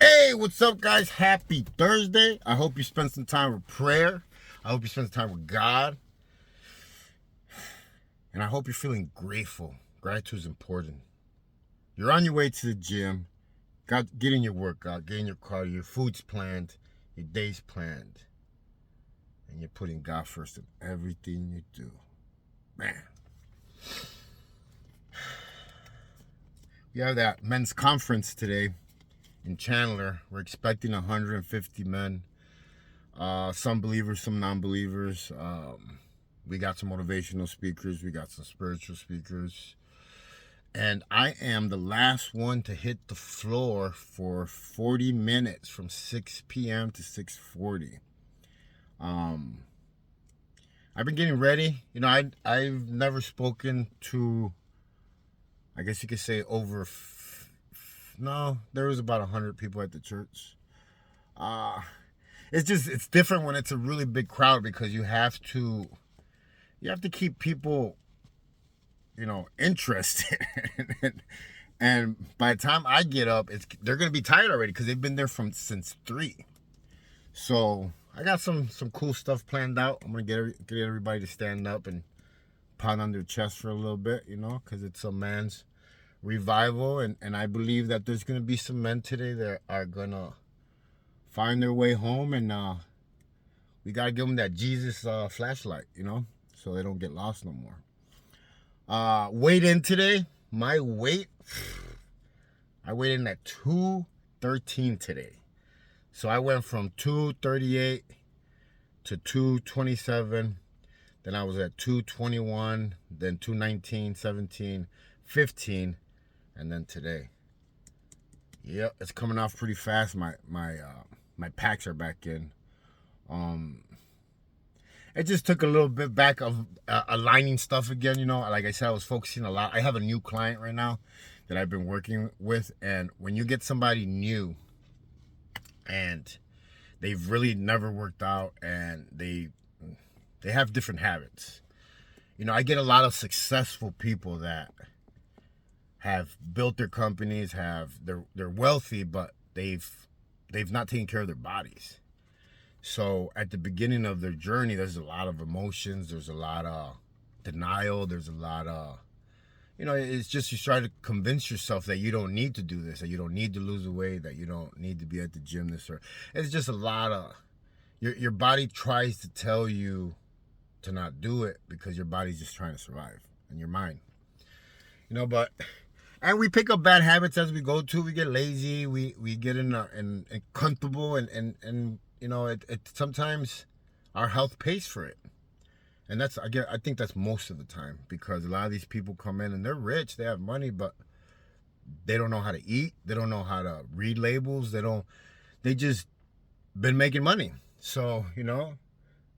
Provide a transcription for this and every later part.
Hey, what's up, guys? Happy Thursday. I hope you spend some time with prayer. I hope you spend some time with God. And I hope you're feeling grateful. Gratitude is important. You're on your way to the gym. Getting your workout, getting your cardio, your food's planned, your day's planned. And you're putting God first in everything you do. Man. We have that men's conference today in Chandler. We're expecting 150 men. Some believers, some non-believers. We got some motivational speakers. We got some spiritual speakers. And I am the last one to hit the floor for 40 minutes from 6 p.m. to 6:40. I've been getting ready. You know, I've never spoken to, I guess you could say over, no, there was about 100 people at the church. It's different when it's a really big crowd because you have to keep people, interested. And by the time I get up, they're gonna be tired already because they've been there since 3. So I got some cool stuff planned out. I'm gonna get everybody to stand up and pound on their chest for a little bit, because it's a man's revival, and I believe that there's gonna be some men today that are gonna find their way home, and we gotta give them that Jesus flashlight, so they don't get lost no more. Weighed in today. My weight, I weighed in at 213 today. So I went from 238 to 227. Then I was at 221, then 219, 17, 15, and then today. Yep, it's coming off pretty fast. My packs are back in. It just took a little bit back of aligning stuff again, Like I said, I was focusing a lot. I have a new client right now that I've been working with, and when you get somebody new and they've really never worked out and they have different habits. I get a lot of successful people that have built their companies, they're wealthy, but they've not taken care of their bodies. So at the beginning of their journey, there's a lot of emotions, there's a lot of denial, there's a lot of, it's just you try to convince yourself that you don't need to do this, that you don't need to lose the weight, that you don't need to be at the gym it's just a lot of, your body tries to tell you to not do it because your body's just trying to survive, and your mind. And we pick up bad habits as we go to. We get lazy, we get in comfortable, and it sometimes our health pays for it. And I think that's most of the time, because a lot of these people come in and they're rich, they have money, but they don't know how to eat, they don't know how to read labels, they just been making money. So,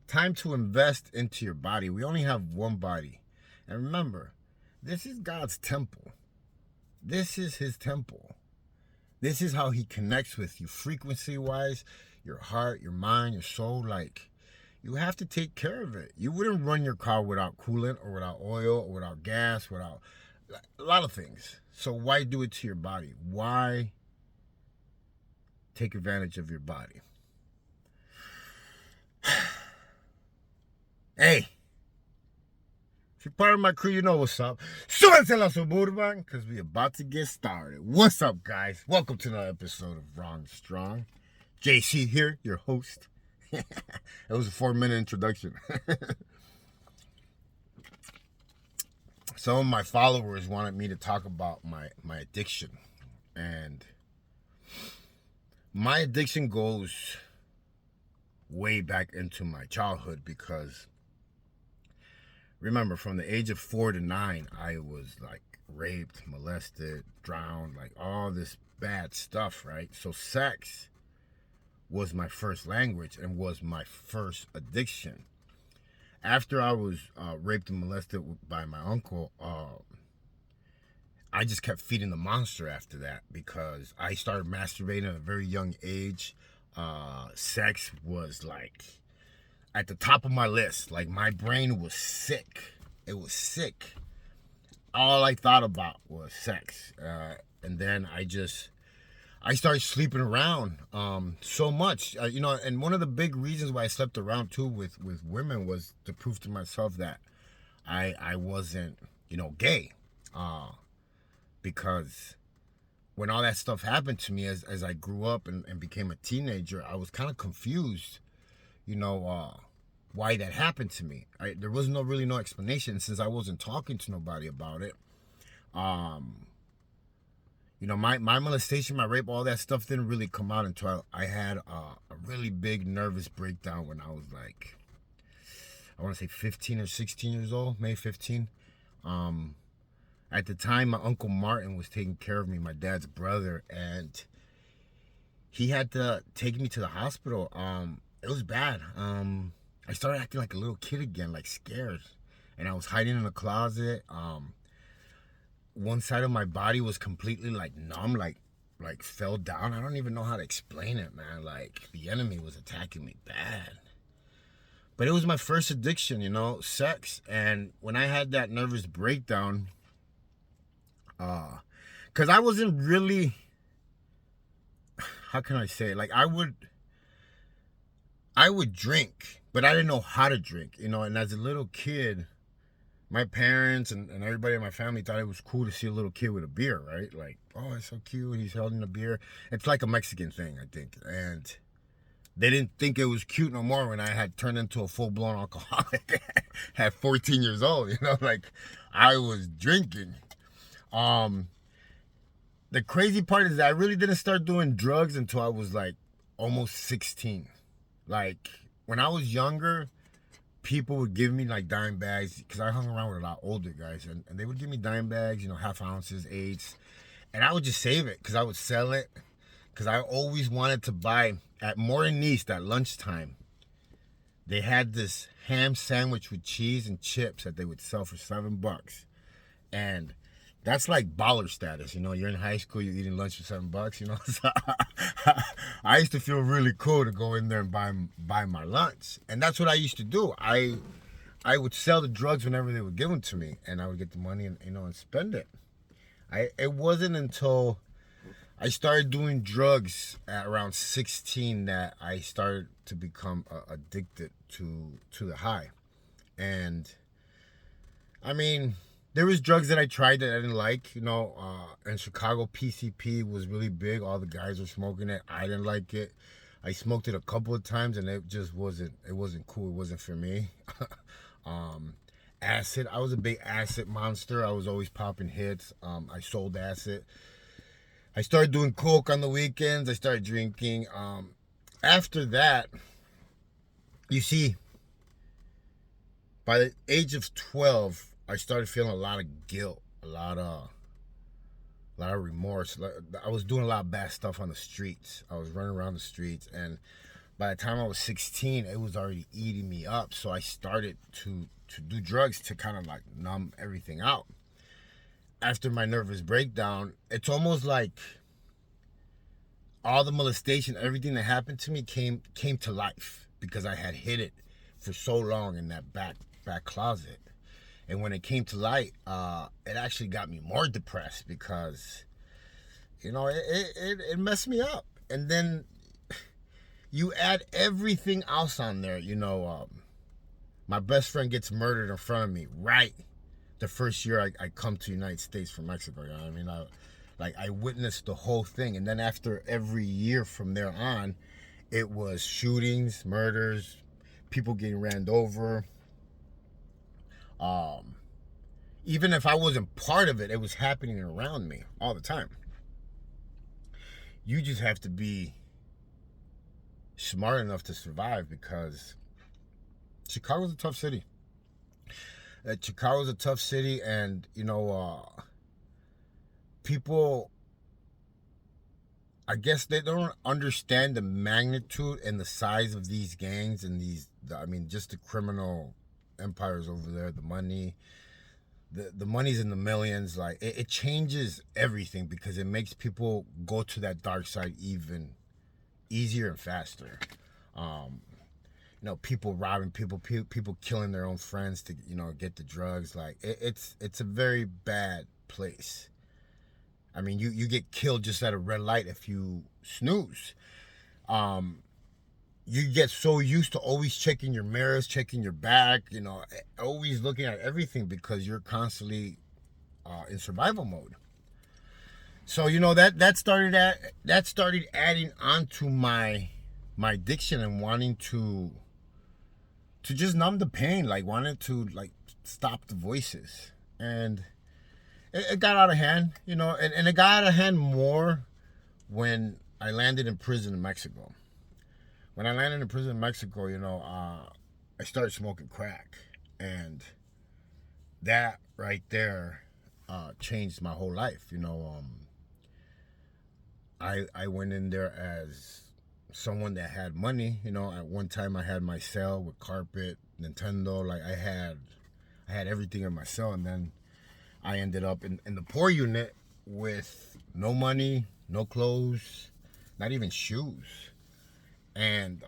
time to invest into your body. We only have one body. And remember, this is God's temple. This is his temple. This is how he connects with you frequency-wise, your heart, your mind, your soul. Like, you have to take care of it. You wouldn't run your car without coolant or without oil or without gas, without a lot of things. So why do it to your body? Why take advantage of your body? Hey, if you're part of my crew, you know what's up. Súbanse la Suburban, because we about to get started. What's up, guys? Welcome to another episode of Raw and Strong. JC here, your host. It was a 4-minute introduction. Some of my followers wanted me to talk about my addiction. And my addiction goes way back into my childhood, because remember, from the age of 4 to 9, I was like raped, molested, drowned, like all this bad stuff, right? So sex was my first language and was my first addiction. After I was raped and molested by my uncle, I just kept feeding the monster after that, because I started masturbating at a very young age. Sex was like at the top of my list. Like, my brain was sick. It was sick. All I thought about was sex. And then I I started sleeping around so much, and one of the big reasons why I slept around too with women was to prove to myself that I wasn't, gay, because when all that stuff happened to me as I grew up and became a teenager, I was kind of confused, why that happened to me. There was really no explanation since I wasn't talking to nobody about it. My molestation, my rape, all that stuff didn't really come out until I had a really big nervous breakdown when I was like, I want to say 15 or 16 years old, maybe 15. At the time, my Uncle Martin was taking care of me, my dad's brother, and he had to take me to the hospital. It was bad. I started acting like a little kid again, like scared. And I was hiding in a closet. One side of my body was completely like numb, like fell down. I don't even know how to explain it, man. Like the enemy was attacking me bad. But it was my first addiction, sex. And when I had that nervous breakdown, because I wasn't really, how can I say it? Like I would drink, but I didn't know how to drink, and as a little kid, my parents and everybody in my family thought it was cool to see a little kid with a beer, right? Like, oh, it's so cute, he's holding a beer. It's like a Mexican thing, I think. And they didn't think it was cute no more when I had turned into a full-blown alcoholic at 14 years old, like I was drinking. The crazy part is that I really didn't start doing drugs until I was like almost 16. Like when I was younger, people would give me like dime bags because I hung around with a lot older guys, and they would give me dime bags, half ounces, eighths, and I would just save it because I would sell it because I always wanted to buy at Morton East at lunchtime. They had this ham sandwich with cheese and chips that they would sell for $7, and that's like baller status, You're in high school, you're eating lunch for $7, So I used to feel really cool to go in there and buy my lunch, and that's what I used to do. I would sell the drugs whenever they would give them to me, and I would get the money and and spend it. It wasn't until I started doing drugs at around 16 that I started to become addicted to the high, and I mean, there was drugs that I tried that I didn't like. In Chicago, PCP was really big. All the guys were smoking it. I didn't like it. I smoked it a couple of times, and it just wasn't cool. It wasn't for me. Acid. I was a big acid monster. I was always popping hits. I sold acid. I started doing coke on the weekends. I started drinking. After that, you see, by the age of 12, I started feeling a lot of guilt, a lot of remorse. I was doing a lot of bad stuff on the streets. I was running around the streets, and by the time I was 16, it was already eating me up. So I started to do drugs to kind of like numb everything out. After my nervous breakdown, it's almost like all the molestation, everything that happened to me came to life because I had hid it for so long in that back closet. And when it came to light, it actually got me more depressed because, it messed me up. And then you add everything else on there. My best friend gets murdered in front of me right the first year I come to the United States from Mexico. You know what I mean? I witnessed the whole thing. And then after every year from there on, it was shootings, murders, people getting ran over. Even if I wasn't part of it, it was happening around me all the time. You just have to be smart enough to survive because Chicago's a tough city. Chicago's a tough city, and people, I guess they don't understand the magnitude and the size of these gangs and just the criminal empires over there, the money. The money's in the millions. Like it changes everything because it makes people go to that dark side even easier and faster. People robbing people killing their own friends to get the drugs. Like it's a very bad place. I mean, you get killed just at a red light if you snooze. You get so used to always checking your mirrors, checking your back, always looking at everything because you're constantly in survival mode. So that started adding onto my addiction and wanting to just numb the pain, like wanted to like stop the voices. And it got out of hand, and it got out of hand more when I landed in prison in Mexico. When I landed in prison in Mexico, I started smoking crack, and that right there changed my whole life. I went in there as someone that had money. At one time I had my cell with carpet, Nintendo. Like I had everything in my cell, and then I ended up in the poor unit with no money, no clothes, not even shoes. And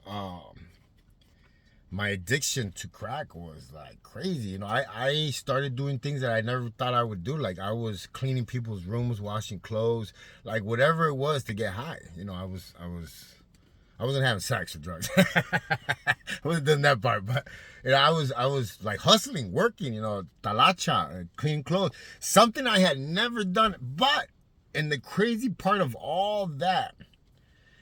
my addiction to crack was like crazy. I started doing things that I never thought I would do. Like I was cleaning people's rooms, washing clothes, like whatever it was to get high. I wasn't having sex or drugs. I wasn't doing that part, but I was like hustling, working, talacha, clean clothes, something I had never done. But and the crazy part of all that,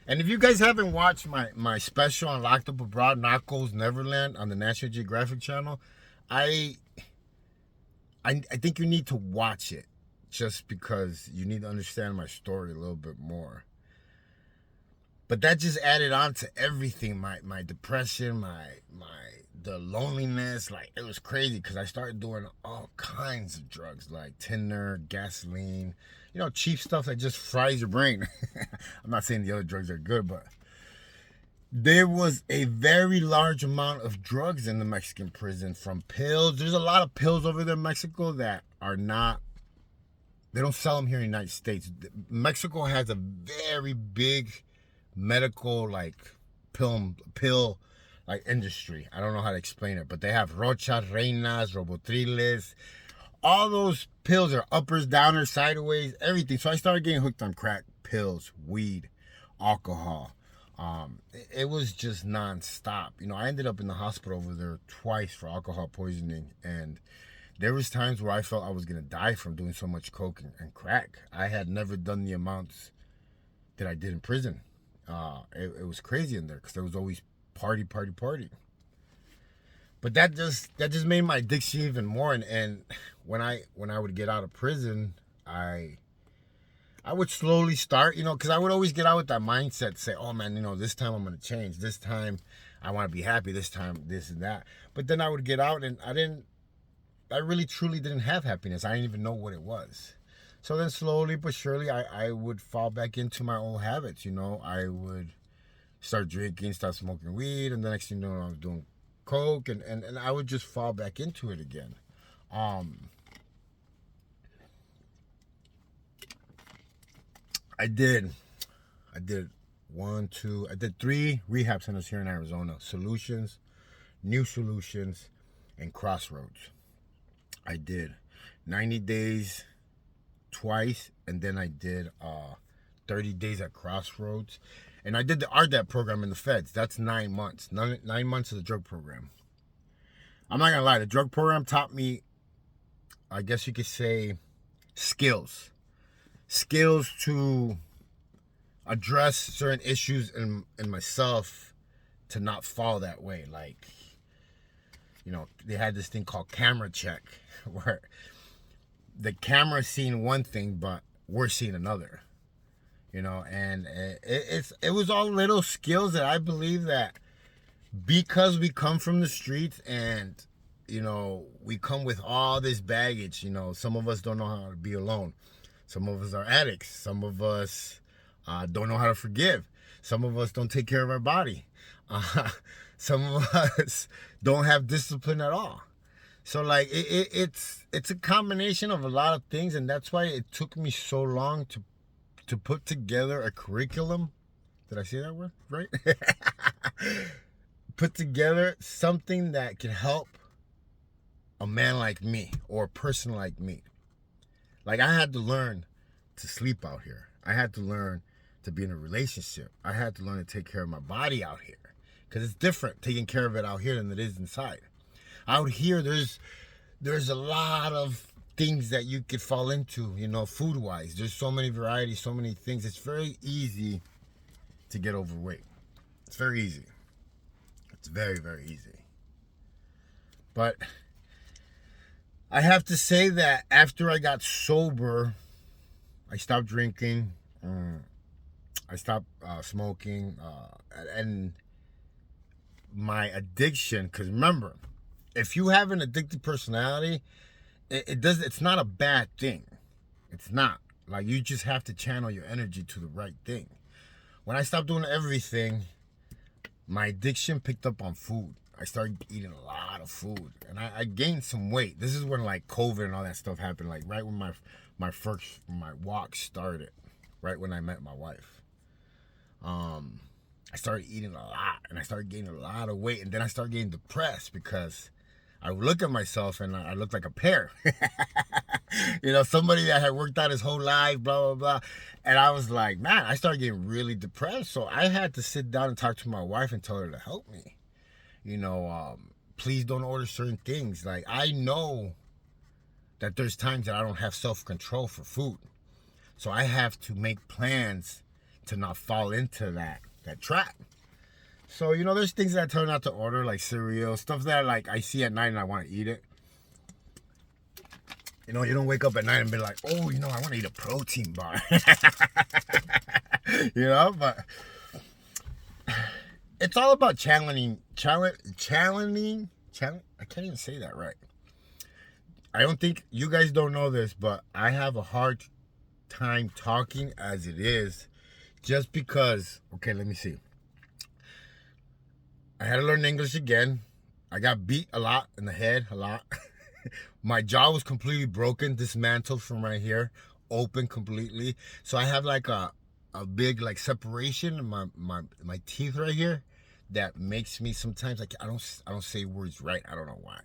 and if you guys haven't watched my special on Locked Up Abroad, Narcos Neverland on the National Geographic channel, I think you need to watch it just because you need to understand my story a little bit more. But that just added on to everything, my depression, the loneliness. Like it was crazy because I started doing all kinds of drugs like tinder, gasoline, cheap stuff that just fries your brain. I'm not saying the other drugs are good, but there was a very large amount of drugs in the Mexican prison, from pills. There's a lot of pills over there in Mexico that are not, they don't sell them here in the United States. Mexico has a very big medical like pill like industry. I don't know how to explain it, but they have Rochas, Reinas, Robotriles. All those pills are uppers, downers, sideways, everything. So I started getting hooked on crack, pills, weed, alcohol. It was just nonstop. I ended up in the hospital over there twice for alcohol poisoning, and there was times where I felt I was gonna die from doing so much coke and crack. I had never done the amounts that I did in prison. It was crazy in there because there was always party. But that just made my addiction even more. And when I would get out of prison, I would slowly start, because I would always get out with that mindset, say, oh man, this time I'm gonna change. This time I want to be happy. This time this and that. But then I would get out and I really truly didn't have happiness. I didn't even know what it was. So then slowly but surely, I would fall back into my old habits. I would start drinking, start smoking weed, and the next thing you know, I was doing coke, and I would just fall back into it again. I did 3 rehab centers here in Arizona: Solutions, New Solutions, and Crossroads. I did 90 days twice, and then I did 30 days at Crossroads, and I did the RDAP program in the feds. That's 9 months. 9 months of the drug program. I'm not gonna lie, the drug program taught me, I guess you could say, skills to address certain issues in myself to not fall that way. Like, they had this thing called camera check, where the camera's seeing one thing, but we're seeing another, and it was all little skills that I believe that, because we come from the streets and, we come with all this baggage, some of us don't know how to be alone. Some of us are addicts. Some of us don't know how to forgive. Some of us don't take care of our body. Some of us don't have discipline at all. So like it's a combination of a lot of things, and that's why it took me so long to put together a curriculum. Did I say that word right? Put together something that can help a man like me or a person like me. Like I had to learn to sleep out here. I had to learn to be in a relationship. I had to learn to take care of my body out here. Because it's different taking care of it out here than it is inside. Out here, there's a lot of things that you could fall into, food-wise. There's so many varieties, so many things. It's very easy to get overweight. It's very easy. It's very, very easy. But I have to say that after I got sober, I stopped drinking, I stopped smoking, and my addiction, because remember, if you have an addicted personality, it's not a bad thing. It's not. Like, you just have to channel your energy to the right thing. When I stopped doing everything, my addiction picked up on food. I started eating a lot of food, and I gained some weight. This is when like COVID and all that stuff happened, like right when my walk started, right when I met my wife. I started eating a lot, and I started gaining a lot of weight, and then I started getting depressed because I would look at myself and I looked like a pear. Somebody that had worked out his whole life, blah, blah, blah. And I was like, man, I started getting really depressed. So I had to sit down and talk to my wife and tell her to help me. Please don't order certain things. Like, I know that there's times that I don't have self-control for food. So I have to make plans to not fall into that trap. So, there's things that I tell her not to order, like cereal, stuff that like I see at night and I want to eat it. You don't wake up at night and be like, oh, I want to eat a protein bar. But it's all about challenging. I can't even say that right. I don't think you guys don't know this, but I have a hard time talking as it is, just because, okay, let me see. I had to learn English again. I got beat a lot in the head, a lot. My jaw was completely broken, dismantled from right here, open completely. So I have like a big like separation in my teeth right here that makes me sometimes like I don't say words right. I don't know why.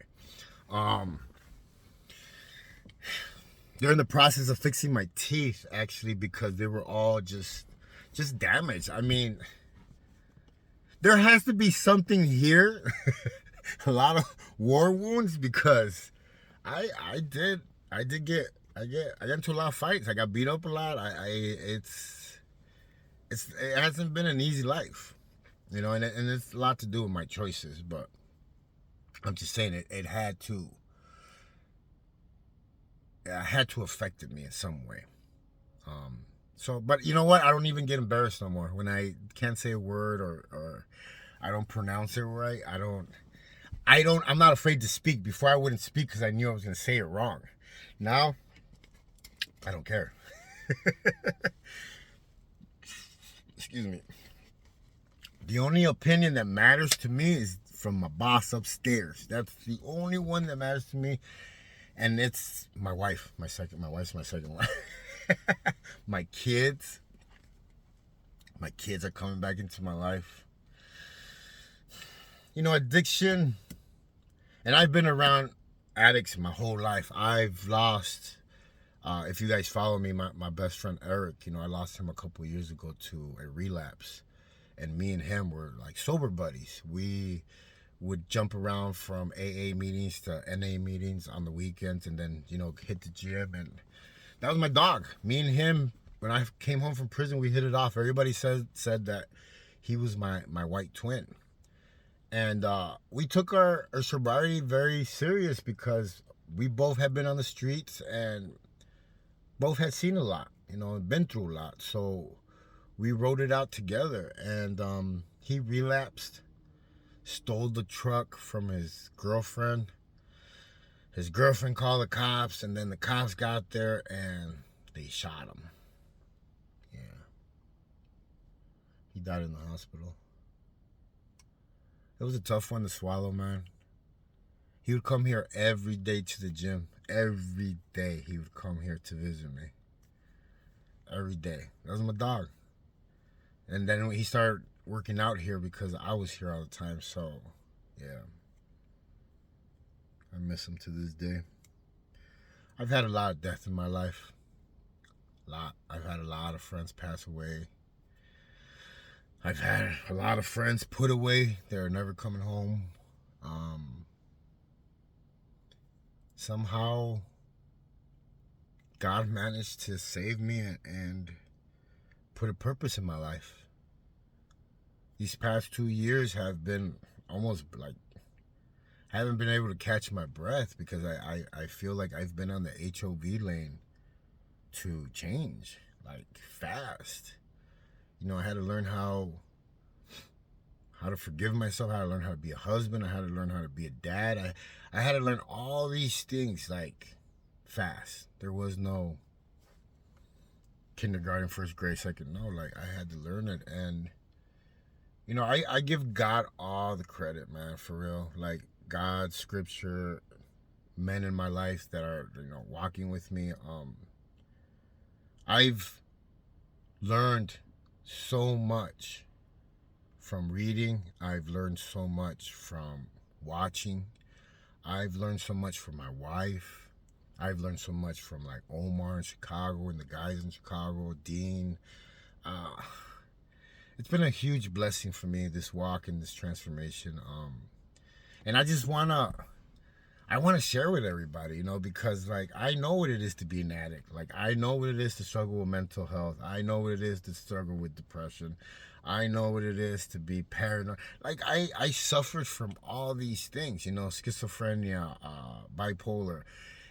They're in the process of fixing my teeth actually, because they were all just damaged. I mean, there has to be something here. A lot of war wounds, because I get into a lot of fights. I got beat up a lot. It hasn't been an easy life, and it's a lot to do with my choices. But I'm just saying it had to affect me in some way. But you know what? I don't even get embarrassed no more when I can't say a word or I don't pronounce it right. I'm not afraid to speak. Before I wouldn't speak because I knew I was going to say it wrong. Now, I don't care. Excuse me. The only opinion that matters to me is from my boss upstairs. That's the only one that matters to me. And it's my wife, my wife's my second wife. My kids are coming back into my life. Addiction, and I've been around addicts my whole life. I've lost, if you guys follow me, my best friend Eric, I lost him a couple years ago to a relapse. And me and him were like sober buddies. We would jump around from AA meetings to NA meetings on the weekends, and then, hit the gym. And that was my dog. Me and him, when I came home from prison, we hit it off. Everybody said that he was my white twin. And we took our sobriety very serious because we both had been on the streets and both had seen a lot, been through a lot. So we wrote it out together. And he relapsed, stole the truck from his girlfriend. His girlfriend called the cops, and then the cops got there and they shot him. Yeah. He died in the hospital. It was a tough one to swallow, man. He would come here every day to the gym. Every day he would come here to visit me. Every day. That was my dog. And then he started working out here because I was here all the time. So, yeah. I miss him to this day. I've had a lot of death in my life. I've had a lot of friends pass away. I've had a lot of friends put away. They're never coming home. Somehow, God managed to save me and put a purpose in my life. These past 2 years have been almost like, I haven't been able to catch my breath because I feel like I've been on the HOV lane to change, like, fast. You know, I had to learn how to forgive myself, how to learn how to be a husband, I had to learn how to be a dad. I had to learn all these things, like, fast. There was no kindergarten, first grade, second. No, like, I had to learn it. And, you know, I give God all the credit, man, for real. Like, God, scripture, men in my life that are, you know, walking with me. I've learned so much from reading. I've learned so much from watching. I've learned so much from my wife. I've learned so much from, like, Omar in Chicago and the guys in Chicago, Dean. It's been a huge blessing for me, this walk and this transformation. And I just want to share with everybody, you know, because, like, I know what it is to be an addict. Like, I know what it is to struggle with mental health. I know what it is to struggle with depression. I know what it is to be paranoid. Like, I suffered from all these things, you know, schizophrenia, bipolar,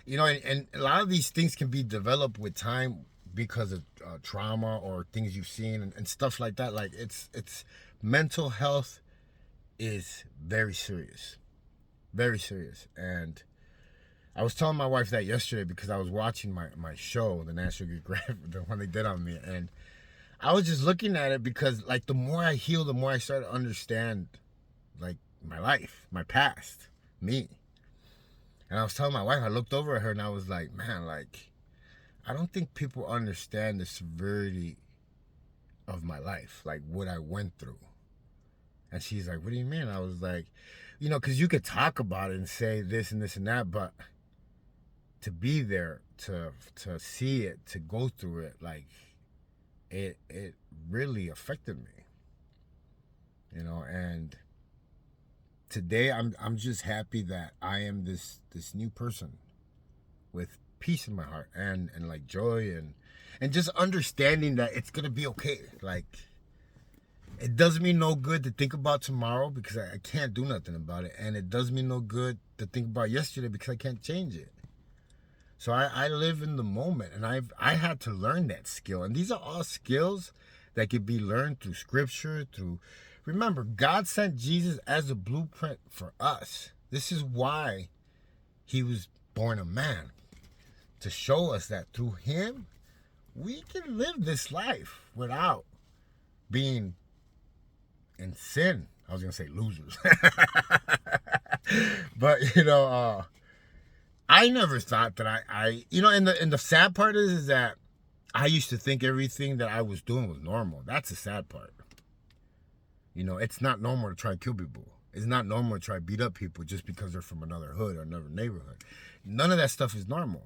you know, and a lot of these things can be developed with time because of trauma or things you've seen and stuff like that. Like, it's mental health is very serious. Very serious. And I was telling my wife that yesterday because I was watching my show, the National Geographic, the one they did on me, and I was just looking at it because, like, the more I heal, the more I start to understand, like, my life, my past, me. And I was telling my wife, I looked over at her and I was like, man, like, I don't think people understand the severity of my life, like what I went through. And she's like, what do you mean? I was like, you know, because you could talk about it and say this and this and that, but to be there, to see it, to go through it, like, it really affected me, you know. And today I'm just happy that I am this new person with peace in my heart and like joy and just understanding that it's gonna be okay. Like, it does me no good to think about tomorrow because I can't do nothing about it, and it does me no good to think about yesterday because I can't change it. So I live in the moment, and I had to learn that skill. And these are all skills that could be learned through scripture, remember, God sent Jesus as a blueprint for us. This is why he was born a man, to show us that through him, we can live this life without being in sin. I was going to say losers. But, you know, I never thought that I you know, and the sad part is that I used to think everything that I was doing was normal. That's the sad part. You know, it's not normal to try to kill people. It's not normal to try to beat up people just because they're from another hood or another neighborhood. None of that stuff is normal.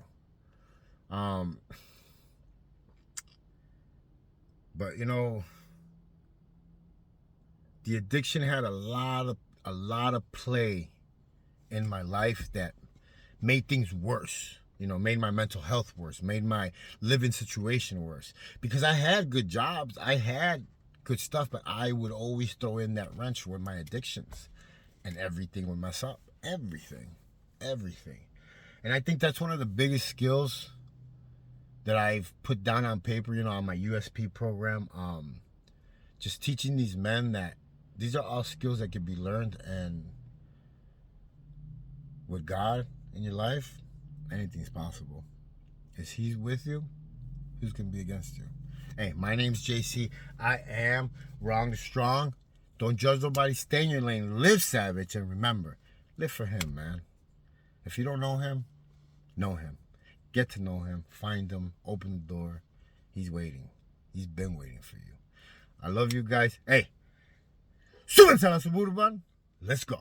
But, you know, the addiction had a lot of play in my life that made things worse, you know, made my mental health worse, made my living situation worse. Because I had good jobs, I had good stuff, but I would always throw in that wrench with my addictions, and everything would mess up. Everything. And I think that's one of the biggest skills that I've put down on paper, you know, on my USP program. Just teaching these men that these are all skills that can be learned, and with God in your life, anything's possible. Is he with you? Who's going to be against you? Hey, my name's JC. I am Wrong to Strong. Don't judge nobody. Stay in your lane. Live savage. And remember, live for him, man. If you don't know him, know him. Get to know him. Find him. Open the door. He's waiting. He's been waiting for you. I love you guys. Hey, suban sa suburban. Let's go.